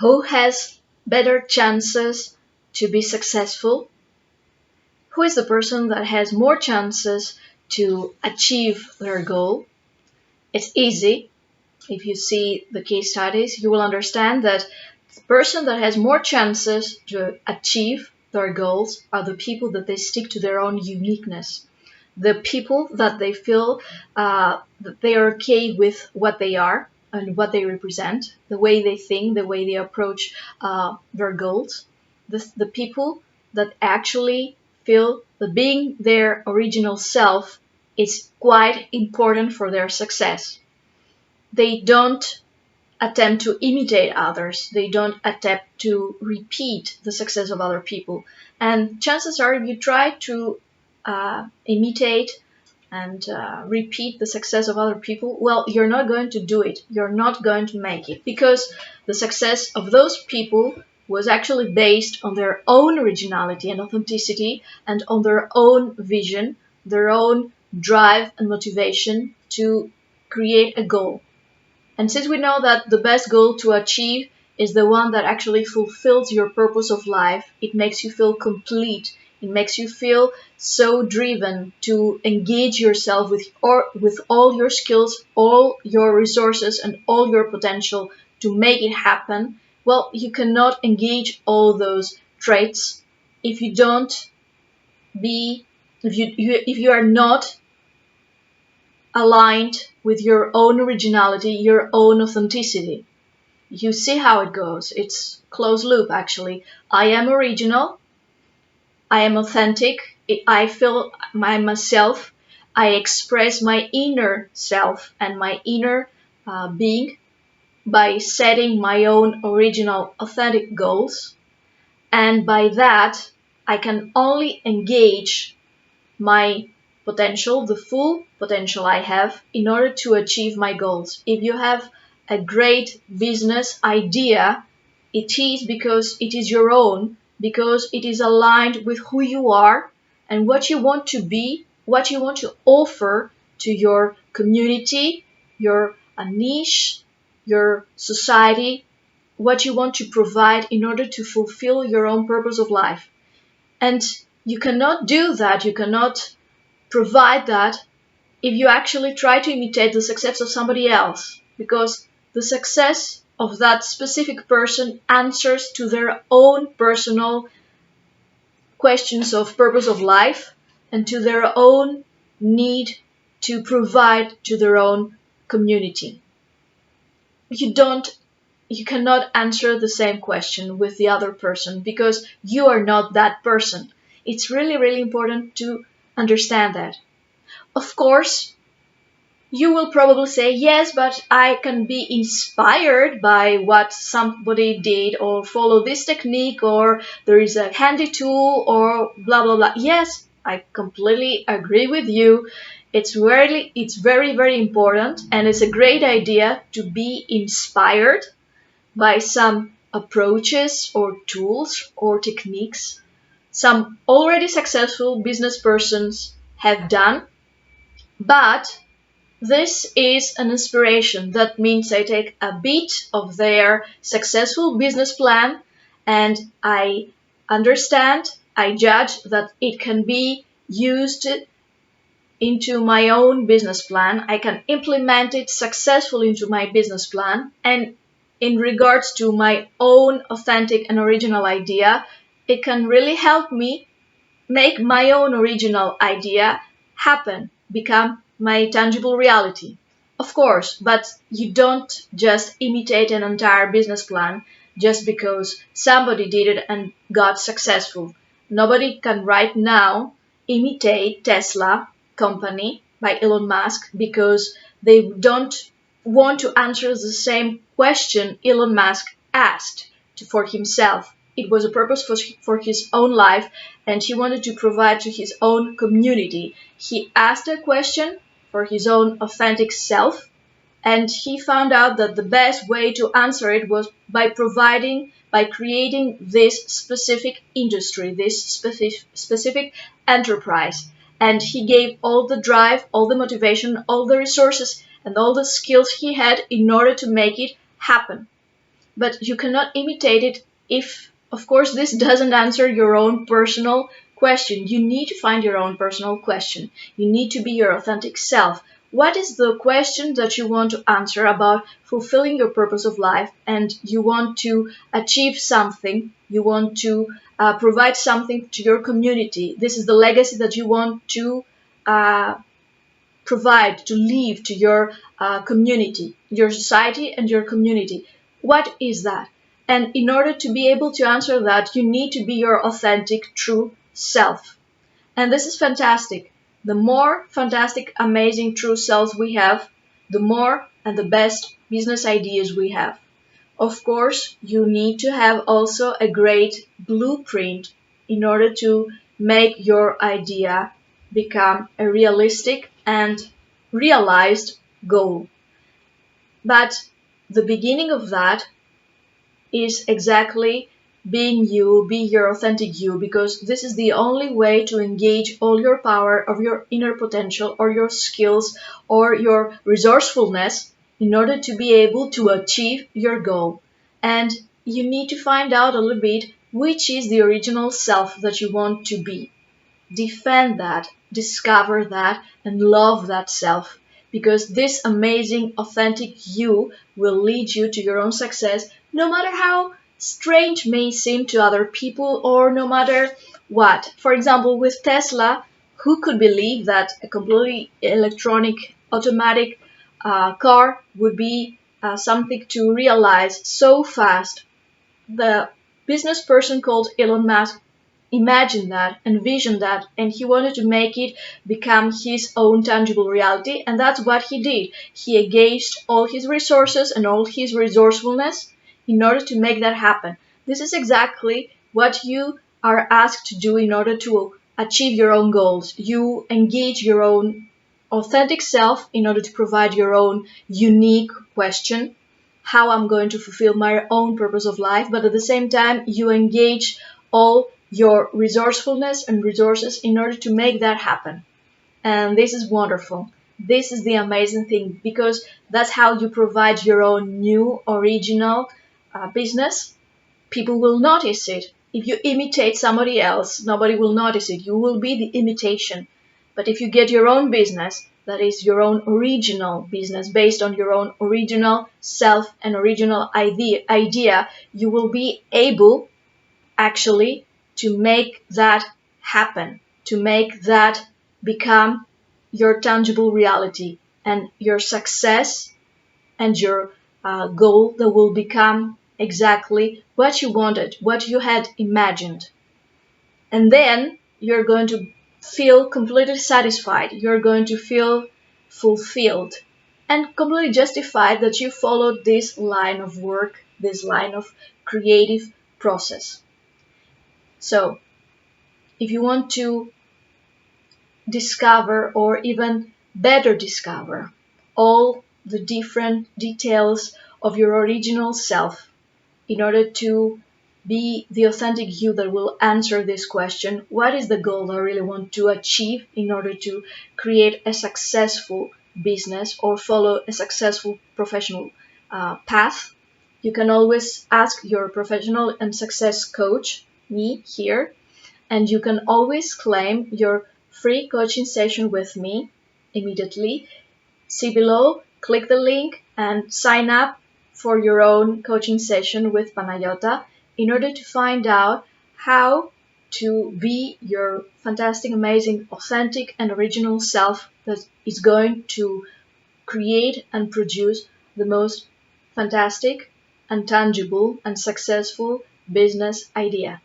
Who has better chances to be successful? Who is the person that has more chances to achieve their goal? It's easy. If you see the case studies, you will understand that the person that has more chances to achieve their goals are the people that they stick to their own uniqueness. The people that they feel that they are okay with what they are and what they represent, the way they think, the way they approach their goals. The people that actually feel that being their original self is quite important for their success. They don't attempt to imitate others. They don't attempt to repeat the success of other people. And chances are, if you try to imitate and repeat the success of other people, well, you're not going to do it. You're not going to make it, because the success of those people was actually based on their own originality and authenticity and on their own vision, their own drive and motivation to create a goal. And since we know that the best goal to achieve is the one that actually fulfills your purpose of life, it makes you feel complete. It makes you feel so driven to engage yourself with all your skills, all your resources, and all your potential to make it happen. Well, you cannot engage all those traits if you don't be, if you are not aligned with your own originality, your own authenticity. You see how it goes. It's closed loop, actually. I am original. I am authentic. I feel I'm myself. I express my inner self and my inner being by setting my own original authentic goals. And by that, I can only engage my potential, the full potential I have, in order to achieve my goals. If you have a great business idea, it is because it is your own, because it is aligned with who you are and what you want to be, what you want to offer to your community, your niche, your society, what you want to provide in order to fulfill your own purpose of life. And you cannot do that, you cannot provide that if you actually try to imitate the success of somebody else, because the success of that specific person answers to their own personal questions of purpose of life and to their own need to provide to their own community. You cannot answer the same question with the other person because you are not that person. It's really, really important to understand that. Of course, you will probably say, yes, but I can be inspired by what somebody did, or follow this technique, or there is a handy tool, or blah, blah, blah. Yes, I completely agree with you. It's very, very important, and it's a great idea to be inspired by some approaches or tools or techniques some already successful business persons have done. But this is an inspiration. That means I take a bit of their successful business plan and I understand, I judge that it can be used into my own business plan. I can implement it successfully into my business plan. And in regards to my own authentic and original idea, it can really help me make my own original idea happen, become my tangible reality. Of course, but you don't just imitate an entire business plan just because somebody did it and got successful. Nobody can right now imitate Tesla company by Elon Musk because they don't want to answer the same question Elon Musk asked for himself. It was a purpose for his own life, and he wanted to provide to his own community. He asked a question for his own authentic self, and he found out that the best way to answer it was by creating this specific industry, this specific enterprise. And he gave all the drive, all the motivation, all the resources, and all the skills he had in order to make it happen. but you cannot imitate it if, of course, this doesn't answer your own personal question. You need to find your own personal question. You need to be your authentic self. What is the question that you want to answer about fulfilling your purpose of life, and you want to achieve something, you want to provide something to your community? This is the legacy that you want to uh, provide, to leave to your community, your society and your community. What is that? And in order to be able to answer that, you need to be your authentic, true self. And this is fantastic. The more fantastic, amazing, true selves we have, the more and the best business ideas we have. Of course, you need to have also a great blueprint in order to make your idea become a realistic and realized goal. But the beginning of that is exactly being you, be your authentic you, because this is the only way to engage all your power of your inner potential or your skills or your resourcefulness in order to be able to achieve your goal. And you need to find out a little bit which is the original self that you want to be. Defend that, discover that, and love that self. Because this amazing, authentic you will lead you to your own success, no matter how strange may seem to other people, or no matter what. For example, with Tesla, who could believe that a completely electronic, automatic car would be something to realize so fast? The business person called Elon Musk imagined that, envisioned that, and he wanted to make it become his own tangible reality, and that's what he did. He engaged all his resources and all his resourcefulness in order to make that happen. This is exactly what you are asked to do in order to achieve your own goals. You engage your own authentic self in order to provide your own unique question, how I'm going to fulfill my own purpose of life, but at the same time, you engage all your resourcefulness and resources in order to make that happen. And this is wonderful. This is the amazing thing, because that's how you provide your own new original business. People will notice it. If you imitate somebody else, nobody will notice it. You will be the imitation. But if you get your own business, that is your own original business based on your own original self and original idea, you will be able actually to make that happen, to make that become your tangible reality, and your success and your goal that will become exactly what you wanted, what you had imagined. And then you're going to feel completely satisfied. You're going to feel fulfilled and completely justified that you followed this line of work, this line of creative process. So, if you want to discover, or even better discover, all the different details of your original self in order to be the authentic you that will answer this question, what is the goal I really want to achieve in order to create a successful business or follow a successful professional path? You can always ask your professional and success coach, me here, and you can always claim your free coaching session with me immediately. See below, click the link and sign up for your own coaching session with Panagiota in order to find out how to be your fantastic, amazing, authentic, and original self that is going to create and produce the most fantastic and tangible and successful business idea.